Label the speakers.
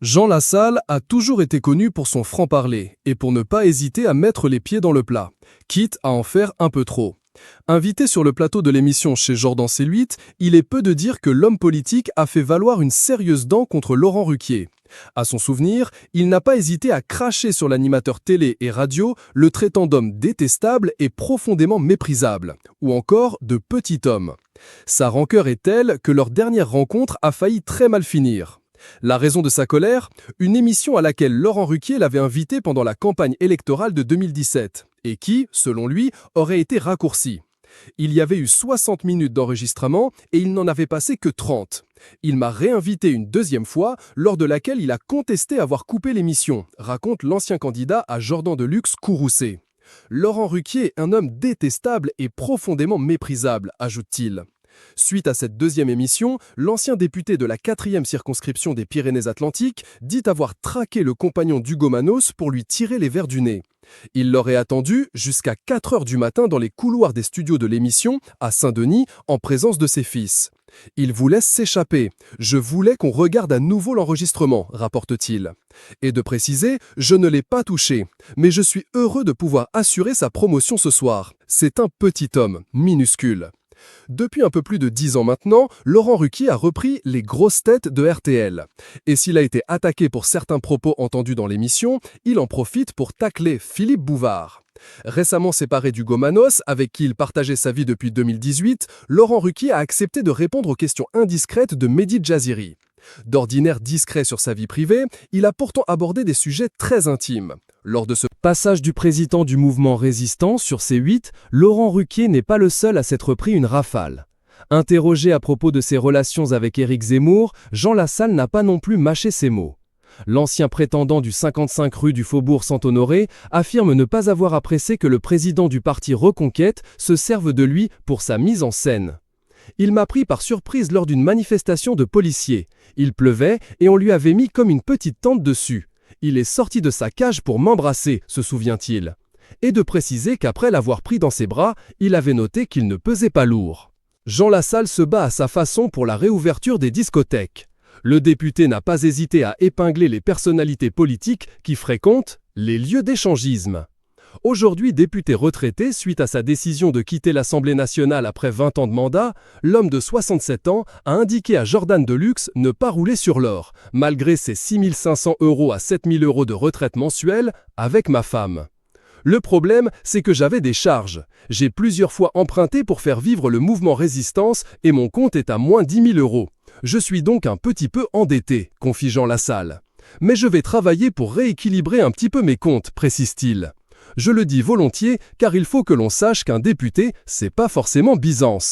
Speaker 1: Jean Lassalle a toujours été connu pour son franc-parler et pour ne pas hésiter à mettre les pieds dans le plat, quitte à en faire un peu trop. Invité sur le plateau de l'émission chez Jordan C8, il est peu de dire que l'homme politique a fait valoir une sérieuse dent contre Laurent Ruquier. À son souvenir, il n'a pas hésité à cracher sur l'animateur télé et radio, le traitant d'homme détestable et profondément méprisable, ou encore de petit homme. Sa rancœur est telle que leur dernière rencontre a failli très mal finir. La raison de sa colère, une émission à laquelle Laurent Ruquier l'avait invité pendant la campagne électorale de 2017, et qui, selon lui, aurait été raccourcie. Il y avait eu 60 minutes d'enregistrement et il n'en avait passé que 30. Il m'a réinvité une deuxième fois, lors de laquelle il a contesté avoir coupé l'émission, raconte l'ancien candidat à Jordan de Luxe courroucé. Laurent Ruquier est un homme détestable et profondément méprisable, ajoute-t-il. Suite à cette deuxième émission, l'ancien député de la 4e circonscription des Pyrénées-Atlantiques dit avoir traqué le compagnon d'Hugo Manos pour lui tirer les vers du nez. Il l'aurait attendu jusqu'à 4 heures du matin dans les couloirs des studios de l'émission, à Saint-Denis, en présence de ses fils. Il vous laisse s'échapper. Je voulais qu'on regarde à nouveau l'enregistrement, rapporte-t-il. Et de préciser, je ne l'ai pas touché, mais je suis heureux de pouvoir assurer sa promotion ce soir. C'est un petit homme, minuscule. Depuis un peu plus de 10 ans maintenant, Laurent Ruquier a repris les grosses têtes de RTL. Et s'il a été attaqué pour certains propos entendus dans l'émission, il en profite pour tacler Philippe Bouvard. Récemment séparé d'Hugo Manos, avec qui il partageait sa vie depuis 2018, Laurent Ruquier a accepté de répondre aux questions indiscrètes de Mehdi Djaziri. D'ordinaire discret sur sa vie privée, il a pourtant abordé des sujets très intimes. Lors de ce passage du président du mouvement résistant sur C8, Laurent Ruquier n'est pas le seul à s'être pris une rafale. Interrogé à propos de ses relations avec Éric Zemmour, Jean Lassalle n'a pas non plus mâché ses mots. L'ancien prétendant du 55 rue du Faubourg Saint-Honoré affirme ne pas avoir apprécié que le président du parti Reconquête se serve de lui pour sa mise en scène. Il m'a pris par surprise lors d'une manifestation de policiers. Il pleuvait et on lui avait mis comme une petite tente dessus. Il est sorti de sa cage pour m'embrasser, se souvient-il. Et de préciser qu'après l'avoir pris dans ses bras, il avait noté qu'il ne pesait pas lourd. Jean Lassalle se bat à sa façon pour la réouverture des discothèques. Le député n'a pas hésité à épingler les personnalités politiques qui fréquentent les lieux d'échangisme. Aujourd'hui député retraité suite à sa décision de quitter l'Assemblée nationale après 20 ans de mandat, l'homme de 67 ans a indiqué à Jordan de Luxe ne pas rouler sur l'or, malgré ses 6 500 € à 7 000 € de retraite mensuelle avec ma femme. Le problème, c'est que j'avais des charges. J'ai plusieurs fois emprunté pour faire vivre le mouvement Résistance et mon compte est à moins 10 000 €. Je suis donc un petit peu endetté, confie Jean Lassalle. Mais je vais travailler pour rééquilibrer un petit peu mes comptes, précise-t-il. Je le dis volontiers car il faut que l'on sache qu'un député, c'est pas forcément Byzance.